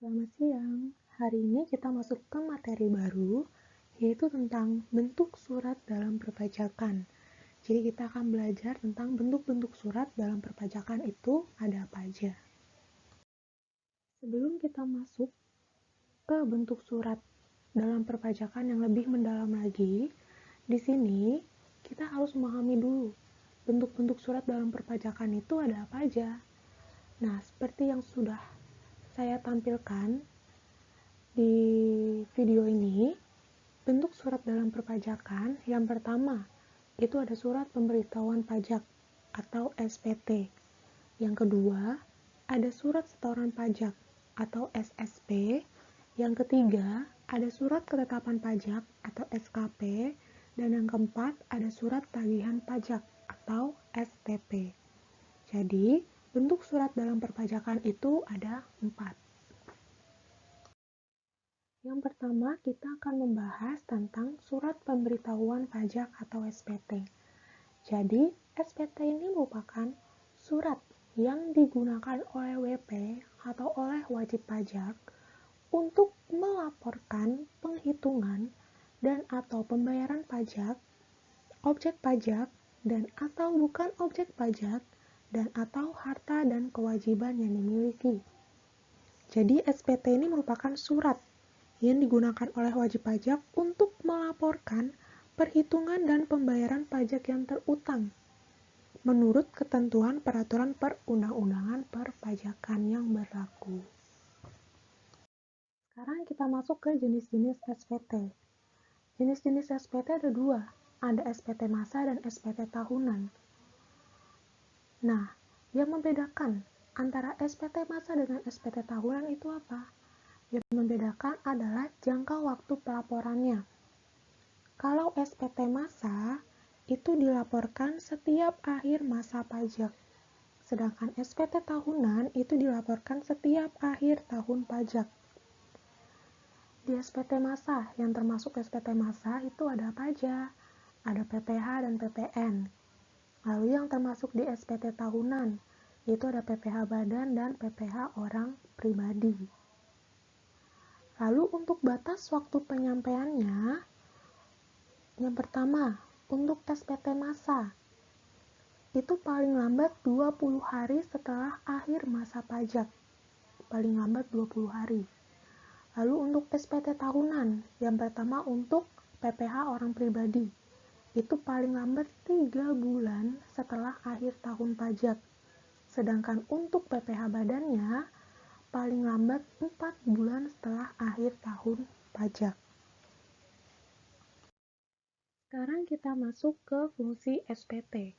Selamat siang. Hari ini kita masuk ke materi baru, yaitu tentang bentuk surat dalam perpajakan. Jadi kita akan belajar tentang bentuk-bentuk surat dalam perpajakan itu ada apa aja. Sebelum kita masuk ke bentuk surat dalam perpajakan yang lebih mendalam lagi, di sini kita harus memahami dulu bentuk-bentuk surat dalam perpajakan itu ada apa aja. Nah, seperti yang sudah saya tampilkan di video ini, bentuk surat dalam perpajakan yang pertama itu ada surat pemberitahuan pajak atau SPT. Yang kedua, ada surat setoran pajak atau SSP. Yang ketiga, ada surat ketetapan pajak atau SKP. Dan yang keempat, ada surat tagihan pajak atau STP. Jadi, bentuk surat dalam perpajakan itu ada 4. Yang pertama, kita akan membahas tentang surat pemberitahuan pajak atau SPT. Jadi, SPT ini merupakan surat yang digunakan oleh WP atau oleh wajib pajak untuk melaporkan penghitungan dan atau pembayaran pajak, objek pajak, dan atau bukan objek pajak, dan atau harta dan kewajiban yang dimiliki. Jadi, SPT ini merupakan surat yang digunakan oleh wajib pajak untuk melaporkan perhitungan dan pembayaran pajak yang terutang menurut ketentuan peraturan perundang-undangan perpajakan yang berlaku. Sekarang kita masuk ke jenis-jenis SPT. Jenis-jenis SPT ada 2, ada SPT masa dan SPT tahunan. Nah, yang membedakan antara SPT masa dengan SPT tahunan itu apa? Yang membedakan adalah jangka waktu pelaporannya. Kalau SPT masa, itu dilaporkan setiap akhir masa pajak. Sedangkan SPT tahunan itu dilaporkan setiap akhir tahun pajak. Di SPT masa, yang termasuk SPT masa itu ada apa aja? Ada PPH dan PPN. Lalu yang termasuk di SPT tahunan, itu ada PPH badan dan PPH orang pribadi. Lalu untuk batas waktu penyampaiannya, yang pertama, untuk SPT masa, itu paling lambat 20 hari setelah akhir masa pajak. Paling lambat 20 hari. Lalu untuk SPT tahunan, yang pertama untuk PPH orang pribadi, itu paling lambat 3 bulan setelah akhir tahun pajak. Sedangkan untuk PPH badannya, paling lambat 4 bulan setelah akhir tahun pajak. Sekarang kita masuk ke fungsi SPT.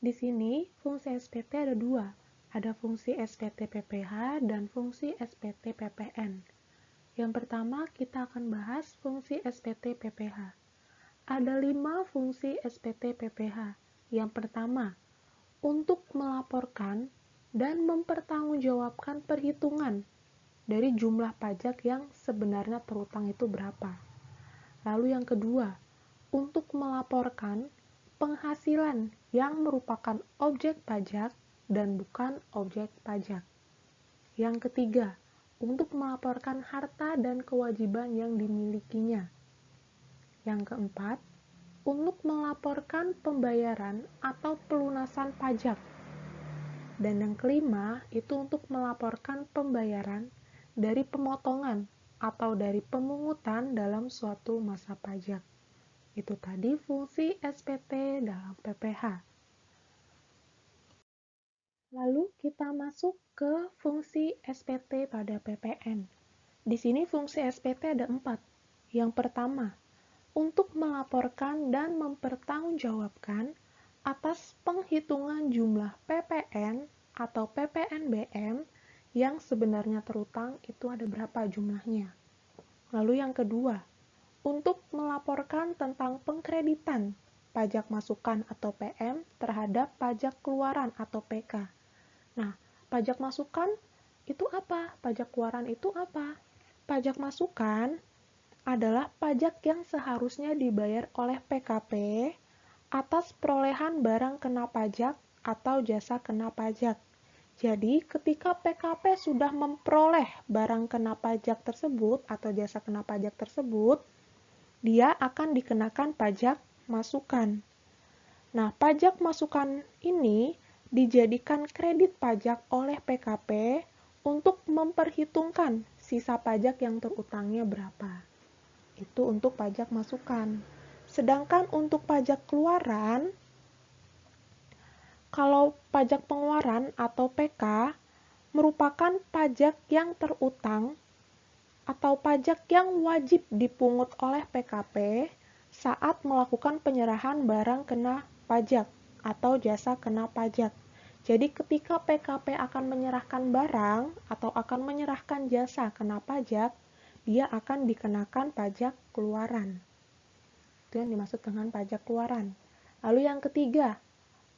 Di sini, fungsi SPT ada 2. Ada fungsi SPT PPH dan fungsi SPT PPN. Yang pertama, kita akan bahas fungsi SPT PPH. Ada 5 fungsi SPT PPH. Yang pertama, untuk melaporkan dan mempertanggungjawabkan perhitungan dari jumlah pajak yang sebenarnya terutang itu berapa. Lalu yang kedua, untuk melaporkan penghasilan yang merupakan objek pajak dan bukan objek pajak. Yang ketiga, untuk melaporkan harta dan kewajiban yang dimilikinya. Yang keempat, untuk melaporkan pembayaran atau pelunasan pajak. Dan yang kelima, itu untuk melaporkan pembayaran dari pemotongan atau dari pemungutan dalam suatu masa pajak. Itu tadi fungsi SPT dalam PPH. Lalu kita masuk ke fungsi SPT pada PPN. Di sini fungsi SPT ada 4. Yang pertama, untuk melaporkan dan mempertanggungjawabkan atas penghitungan jumlah PPN atau PPNBM yang sebenarnya terutang itu ada berapa jumlahnya. Lalu yang kedua, untuk melaporkan tentang pengkreditan pajak masukan atau PM terhadap pajak keluaran atau PK. Nah, pajak masukan itu apa? Pajak keluaran itu apa? Pajak masukan adalah pajak yang seharusnya dibayar oleh PKP atas perolehan barang kena pajak atau jasa kena pajak. Jadi, ketika PKP sudah memperoleh barang kena pajak tersebut atau jasa kena pajak tersebut, dia akan dikenakan pajak masukan. Nah, pajak masukan ini dijadikan kredit pajak oleh PKP untuk memperhitungkan sisa pajak yang terutangnya berapa. Itu untuk pajak masukan. Sedangkan untuk pajak keluaran, kalau pajak pengeluaran atau PK merupakan pajak yang terutang atau pajak yang wajib dipungut oleh PKP saat melakukan penyerahan barang kena pajak atau jasa kena pajak. Jadi ketika PKP akan menyerahkan barang atau akan menyerahkan jasa kena pajak, dia akan dikenakan pajak keluaran. Itu yang dimaksud dengan pajak keluaran. Lalu yang ketiga,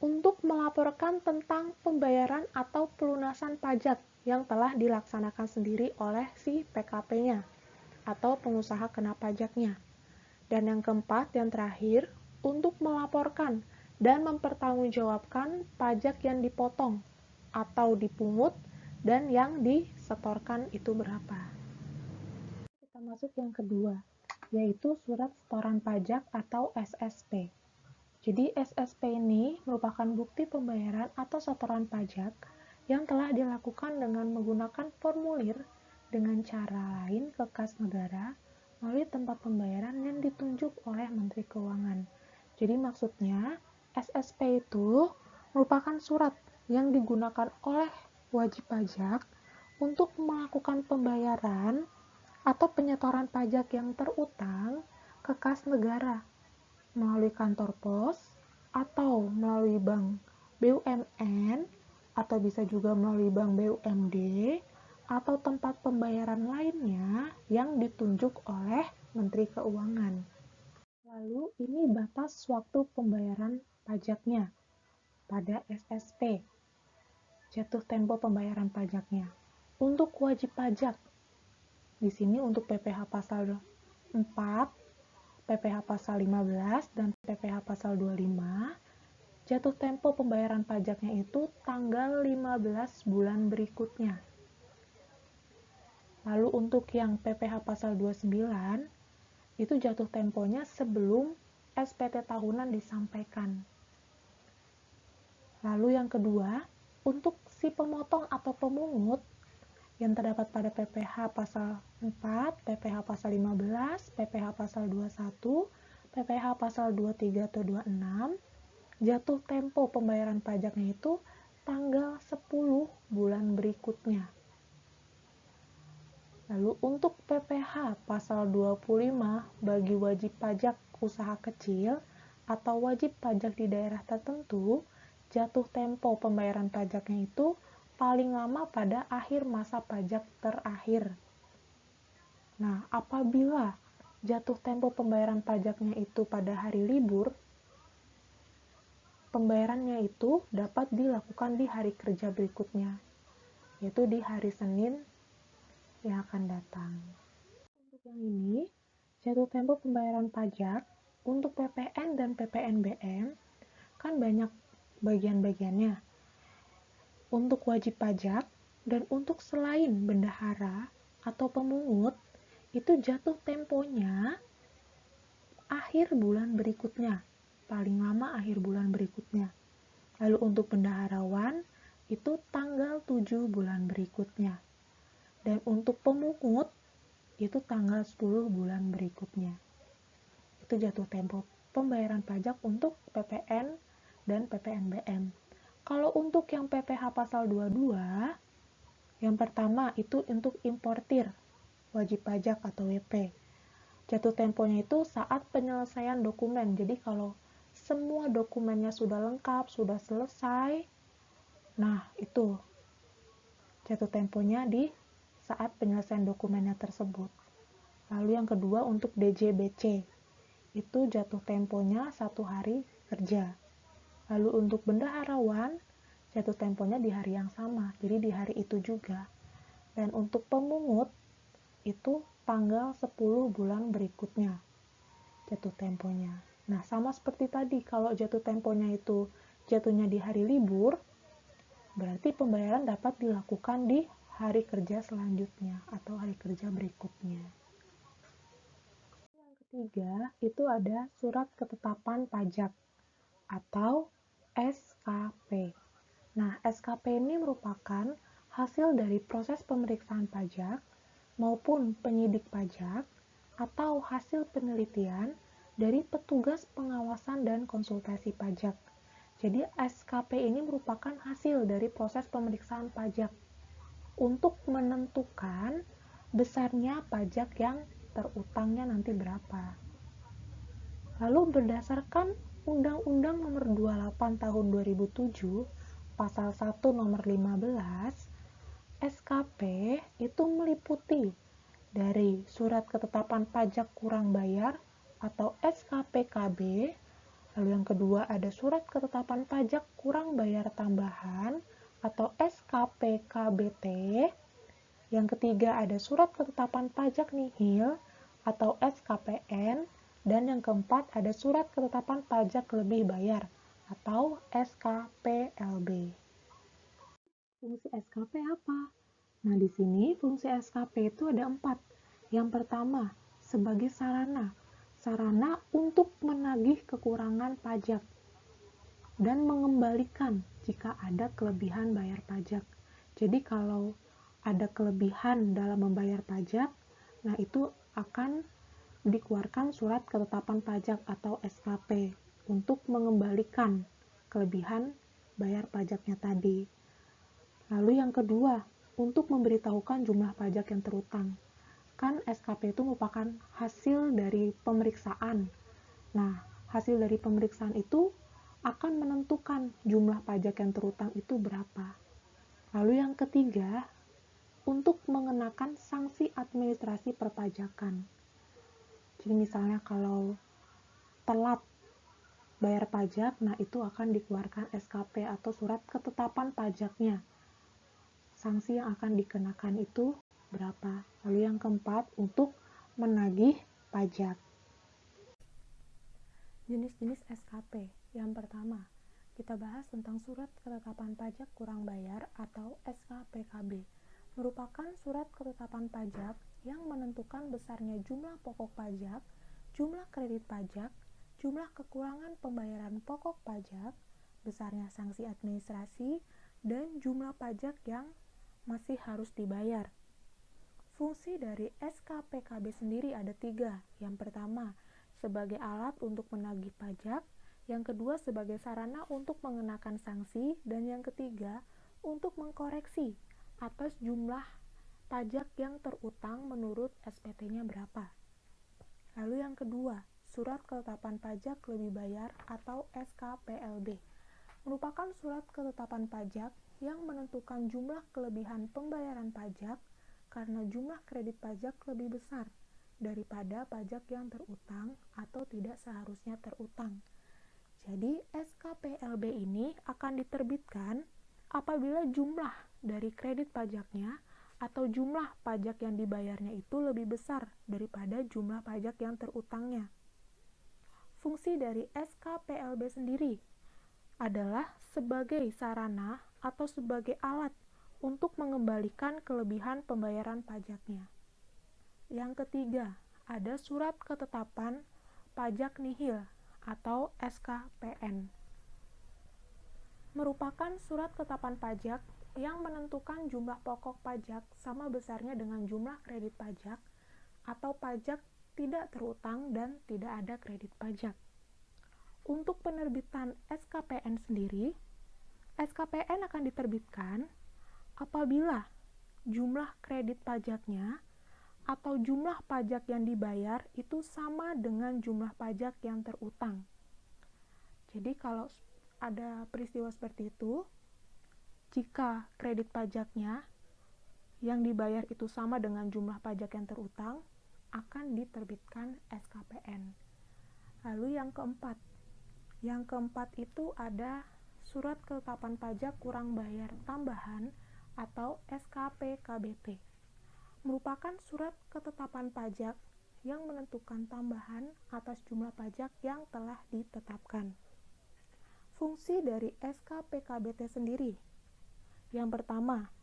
untuk melaporkan tentang pembayaran atau pelunasan pajak yang telah dilaksanakan sendiri oleh si PKP-nya atau pengusaha kena pajaknya. Dan yang keempat, yang terakhir, untuk melaporkan dan mempertanggungjawabkan pajak yang dipotong atau dipungut dan yang disetorkan itu berapa. Kita masuk yang kedua, yaitu surat setoran pajak atau SSP. Jadi SSP ini merupakan bukti pembayaran atau setoran pajak yang telah dilakukan dengan menggunakan formulir dengan cara lain ke kas negara melalui tempat pembayaran yang ditunjuk oleh Menteri Keuangan. Jadi maksudnya SSP itu merupakan surat yang digunakan oleh wajib pajak untuk melakukan pembayaran atau penyetoran pajak yang terutang ke kas negara melalui kantor pos, atau melalui bank BUMN, atau bisa juga melalui bank BUMD, atau tempat pembayaran lainnya yang ditunjuk oleh Menteri Keuangan. Lalu ini batas waktu pembayaran pajaknya pada SSP, jatuh tempo pembayaran pajaknya. Untuk wajib pajak, di sini untuk PPh pasal 4, PPh pasal 15 dan PPh pasal 25, jatuh tempo pembayaran pajaknya itu tanggal 15 bulan berikutnya. Lalu untuk yang PPh pasal 29, itu jatuh temponya sebelum SPT tahunan disampaikan. Lalu yang kedua, untuk si pemotong atau pemungut yang terdapat pada PPh pasal 4, PPh pasal 15, PPh pasal 21, PPh pasal 23 atau 26, jatuh tempo pembayaran pajaknya itu tanggal 10 bulan berikutnya. Lalu untuk PPh pasal 25 bagi wajib pajak usaha kecil atau wajib pajak di daerah tertentu, jatuh tempo pembayaran pajaknya itu paling lama pada akhir masa pajak terakhir. Nah, apabila jatuh tempo pembayaran pajaknya itu pada hari libur, pembayarannya itu dapat dilakukan di hari kerja berikutnya, yaitu di hari Senin yang akan datang. Untuk yang ini, jatuh tempo pembayaran pajak untuk PPN dan PPNBM kan banyak bagian-bagiannya. Untuk wajib pajak dan untuk selain bendahara atau pemungut, itu jatuh temponya akhir bulan berikutnya, paling lama akhir bulan berikutnya. Lalu untuk bendaharawan, itu tanggal 7 bulan berikutnya. Dan untuk pemungut, itu tanggal 10 bulan berikutnya. Itu jatuh tempo pembayaran pajak untuk PPN dan PPNBM. Kalau untuk yang PPh pasal 22, yang pertama itu untuk importir, wajib pajak atau WP. Jatuh temponya itu saat penyelesaian dokumen. Jadi kalau semua dokumennya sudah lengkap, sudah selesai, nah itu jatuh temponya di saat penyelesaian dokumennya tersebut. Lalu yang kedua untuk DJBC, itu jatuh temponya 1 hari kerja. Lalu untuk bendaharawan, jatuh temponya di hari yang sama, jadi di hari itu juga. Dan untuk pemungut, itu tanggal 10 bulan berikutnya jatuh temponya. Nah, sama seperti tadi, kalau jatuh temponya itu jatuhnya di hari libur, berarti pembayaran dapat dilakukan di hari kerja selanjutnya atau hari kerja berikutnya. Yang ketiga, itu ada surat ketetapan pajak atau SKP. Nah, SKP ini merupakan hasil dari proses pemeriksaan pajak maupun penyidik pajak atau hasil penelitian dari petugas pengawasan dan konsultasi pajak. Jadi, SKP ini merupakan hasil dari proses pemeriksaan pajak untuk menentukan besarnya pajak yang terutangnya nanti berapa. Lalu berdasarkan Undang-Undang Nomor 28 Tahun 2007, Pasal 1 Nomor 15, SKP itu meliputi dari surat ketetapan pajak kurang bayar atau SKPKB, lalu yang kedua ada surat ketetapan pajak kurang bayar tambahan atau SKPKBT, yang ketiga ada surat ketetapan pajak nihil atau SKPN, dan yang keempat ada surat ketetapan pajak lebih bayar atau SKPLB. Fungsi SKP apa? Nah, di sini fungsi SKP itu ada 4. Yang pertama, sebagai sarana. Sarana untuk menagih kekurangan pajak dan mengembalikan jika ada kelebihan bayar pajak. Jadi kalau ada kelebihan dalam membayar pajak, nah itu akan dikeluarkan surat ketetapan pajak atau SKP untuk mengembalikan kelebihan bayar pajaknya tadi. Lalu yang kedua, untuk memberitahukan jumlah pajak yang terutang. Kan SKP itu merupakan hasil dari pemeriksaan. Nah, hasil dari pemeriksaan itu akan menentukan jumlah pajak yang terutang itu berapa. Lalu yang ketiga, untuk mengenakan sanksi administrasi perpajakan. Jadi misalnya kalau telat bayar pajak, nah itu akan dikeluarkan SKP atau surat ketetapan pajaknya. Sanksi yang akan dikenakan itu berapa. Lalu yang keempat, untuk menagih pajak. Jenis-jenis SKP. Yang pertama, kita bahas tentang surat ketetapan pajak kurang bayar atau SKPKB. Merupakan surat ketetapan pajak yang menentukan besarnya jumlah pokok pajak, jumlah kredit pajak, jumlah kekurangan pembayaran pokok pajak, besarnya sanksi administrasi, dan jumlah pajak yang masih harus dibayar. Fungsi dari SKPKB sendiri ada 3. Yang pertama, sebagai alat untuk menagih pajak, yang kedua sebagai sarana untuk mengenakan sanksi, dan yang ketiga untuk mengkoreksi atas jumlah pajak yang terutang menurut SPT-nya berapa. Lalu yang kedua, surat ketetapan pajak lebih bayar atau SKPLB. Merupakan surat ketetapan pajak yang menentukan jumlah kelebihan pembayaran pajak karena jumlah kredit pajak lebih besar daripada pajak yang terutang atau tidak seharusnya terutang. Jadi SKPLB ini akan diterbitkan apabila jumlah dari kredit pajaknya atau jumlah pajak yang dibayarnya itu lebih besar daripada jumlah pajak yang terutangnya. Fungsi dari SKPLB sendiri adalah sebagai sarana atau sebagai alat untuk mengembalikan kelebihan pembayaran pajaknya. Yang ketiga, ada surat ketetapan pajak nihil atau SKPN. Merupakan surat ketetapan pajak yang menentukan jumlah pokok pajak sama besarnya dengan jumlah kredit pajak atau pajak tidak terutang dan tidak ada kredit pajak. Untuk penerbitan SKPN sendiri, SKPN akan diterbitkan apabila jumlah kredit pajaknya atau jumlah pajak yang dibayar itu sama dengan jumlah pajak yang terutang. Jadi kalau ada peristiwa seperti itu, jika kredit pajaknya yang dibayar itu sama dengan jumlah pajak yang terutang, akan diterbitkan SKPN. Lalu yang keempat itu ada surat ketetapan pajak kurang bayar tambahan atau SKPKBT. Merupakan surat ketetapan pajak yang menentukan tambahan atas jumlah pajak yang telah ditetapkan. Fungsi dari SKPKBT sendiri Yang pertama,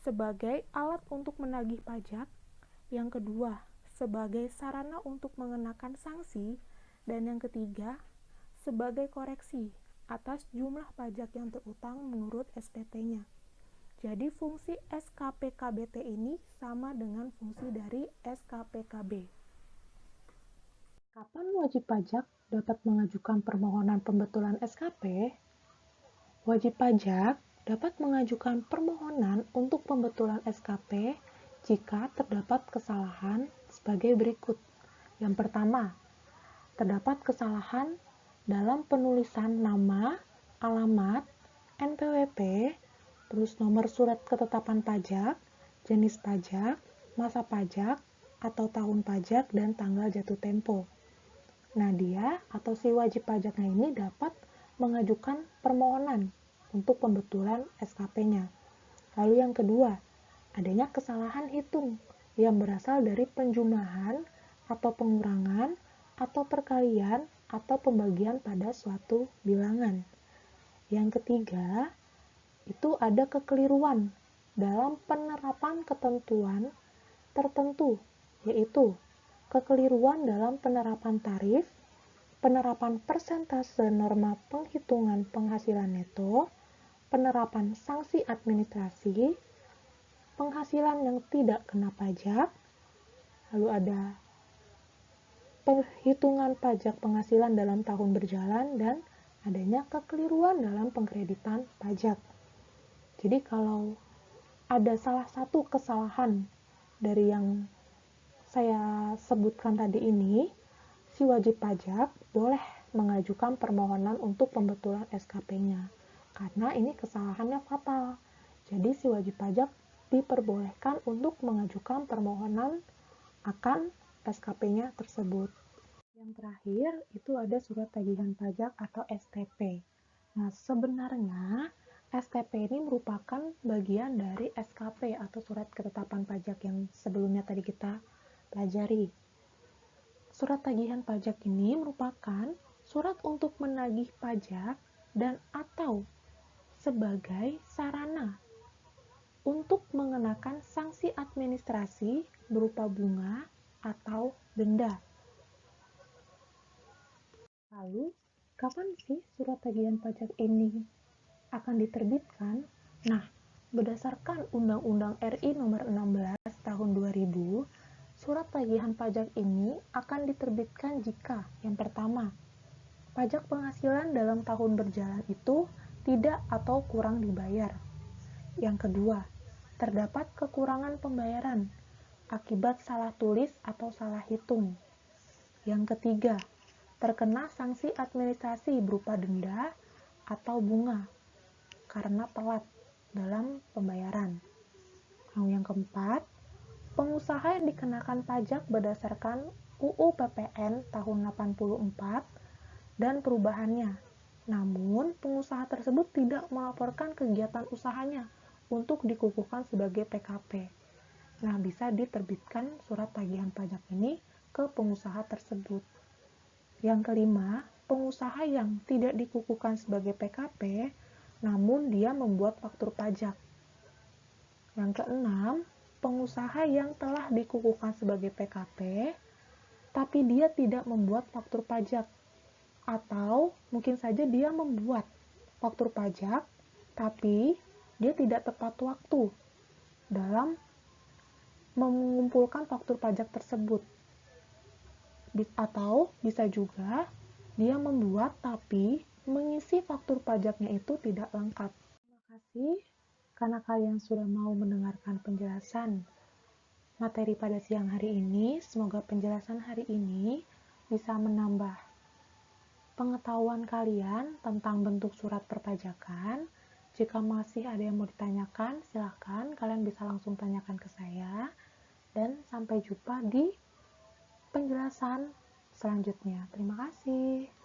sebagai alat untuk menagih pajak. Yang kedua, sebagai sarana untuk mengenakan sanksi. Dan yang ketiga, sebagai koreksi atas jumlah pajak yang terutang menurut SPT-nya. Jadi fungsi SKPKBT ini sama dengan fungsi dari SKPKB. Kapan wajib pajak dapat mengajukan permohonan pembetulan SKP? Wajib pajak dapat mengajukan permohonan untuk pembetulan SKP jika terdapat kesalahan sebagai berikut. Yang pertama, terdapat kesalahan dalam penulisan nama, alamat, NPWP, terus nomor surat ketetapan pajak, jenis pajak, masa pajak, atau tahun pajak, dan tanggal jatuh tempo. Nah, dia atau si wajib pajaknya ini dapat mengajukan permohonan untuk pembetulan SKP-nya. Lalu yang kedua, adanya kesalahan hitung yang berasal dari penjumlahan atau pengurangan atau perkalian atau pembagian pada suatu bilangan. Yang ketiga, itu ada kekeliruan dalam penerapan ketentuan tertentu, yaitu kekeliruan dalam penerapan tarif, penerapan persentase norma penghitungan penghasilan neto, penerapan sanksi administrasi, penghasilan yang tidak kena pajak, lalu ada perhitungan pajak penghasilan dalam tahun berjalan, dan adanya kekeliruan dalam pengkreditan pajak. Jadi kalau ada salah satu kesalahan dari yang saya sebutkan tadi ini, si wajib pajak boleh mengajukan permohonan untuk pembetulan SKP-nya. Karena ini kesalahannya fatal. Jadi si wajib pajak diperbolehkan untuk mengajukan permohonan akan SKP-nya tersebut. Yang terakhir itu ada surat tagihan pajak atau STP. Nah, sebenarnya STP ini merupakan bagian dari SKP atau surat ketetapan pajak yang sebelumnya tadi kita pelajari. Surat tagihan pajak ini merupakan surat untuk menagih pajak dan atau sebagai sarana untuk mengenakan sanksi administrasi berupa bunga atau denda. Lalu, kapan sih surat tagihan pajak ini akan diterbitkan? Nah, berdasarkan Undang-Undang RI Nomor 16 Tahun 2000, surat tagihan pajak ini akan diterbitkan jika yang pertama, pajak penghasilan dalam tahun berjalan itu tidak atau kurang dibayar. Yang kedua, terdapat kekurangan pembayaran akibat salah tulis atau salah hitung. Yang ketiga, terkena sanksi administrasi berupa denda atau bunga karena telat dalam pembayaran. Lalu yang keempat, pengusaha yang dikenakan pajak berdasarkan UU PPN tahun 84 dan perubahannya. Namun, pengusaha tersebut tidak melaporkan kegiatan usahanya untuk dikukuhkan sebagai PKP. Nah, bisa diterbitkan surat tagihan pajak ini ke pengusaha tersebut. Yang kelima, pengusaha yang tidak dikukuhkan sebagai PKP, namun dia membuat faktur pajak. Yang keenam, pengusaha yang telah dikukuhkan sebagai PKP, tapi dia tidak membuat faktur pajak. Atau mungkin saja dia membuat faktur pajak, tapi dia tidak tepat waktu dalam mengumpulkan faktur pajak tersebut. Atau bisa juga dia membuat tapi mengisi faktur pajaknya itu tidak lengkap. Terima kasih karena kalian sudah mau mendengarkan penjelasan materi pada siang hari ini. Semoga penjelasan hari ini bisa menambah pengetahuan kalian tentang bentuk surat perpajakan. Jika masih ada yang mau ditanyakan, silahkan kalian bisa langsung tanyakan ke saya. Dan sampai jumpa di penjelasan selanjutnya. Terima kasih.